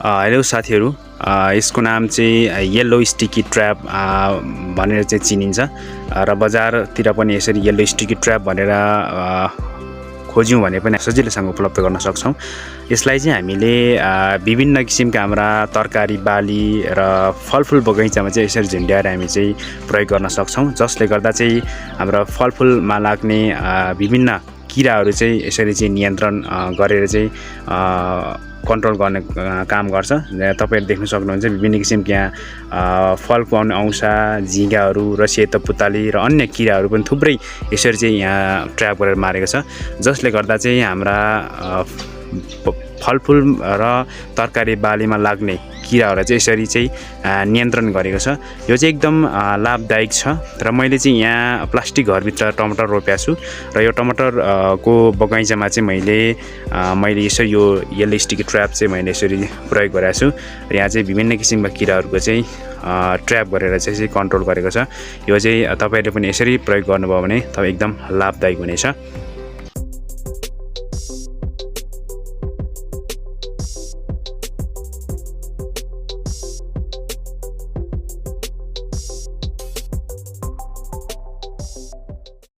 Hello साथीहरू, यसको नाम चाहिँ येल्लो स्टिकी ट्र्याप भनेर चाहिँ चिनिन्छ र बजारतिर पनि यसरी येल्लो स्टिकी ट्र्याप भनेर खोज्यौँ भने पनि सजिलैसँग उपलब्ध गर्न सक्छौँ। यसलाई चाहिँ हामीले विभिन्न किसिमका हाम्रा तरकारी बाली र फलफुल बगैँचामा चाहिँ यसरी झुन्ड्याएर हामी चाहिँ प्रयोग गर्न सक्छौँ, जसले गर्दा चाहिँ हाम्रो फलफुलमा लाग्ने विभिन्न किराहरू चाहिँ यसरी चाहिँ नियन्त्रण गरेर चाहिँ कन्ट्रोल गर्ने काम गर्छ। तपाईहरु देख्न सक्नुहुन्छ विभिन्न किसिमका यहाँ फलको औँसा, झिँगाहरू र सेतो पुताली र अन्य किराहरू पनि थुप्रै यसरी चाहिँ यहाँ ट्र्याप गरेर मारेको छ, जसले गर्दा चाहिँ हाम्रा फलफुल र तरकारी बालीमा लाग्ने किराहरूलाई चाहिँ यसरी चाहिँ नियन्त्रण गरेको छ। यो चाहिँ एकदम लाभदायक छ र मैले चाहिँ यहाँ प्लास्टिक घरभित्र टमाटर रोपेको छु र यो टमाटरको बगैँचामा चाहिँ मैले यसरी यो येल्लो स्टिकी ट्र्याप चाहिँ मैले यसरी प्रयोग गरेको छु र यहाँ चाहिँ विभिन्न किसिमका किराहरूको चाहिँ ट्र्याप गरेर चाहिँ कन्ट्रोल गरेको छ। यो चाहिँ तपाईहरुले पनि यसरी प्रयोग गर्नुभयो भने तपाईँ एकदम लाभदायक हुनेछ।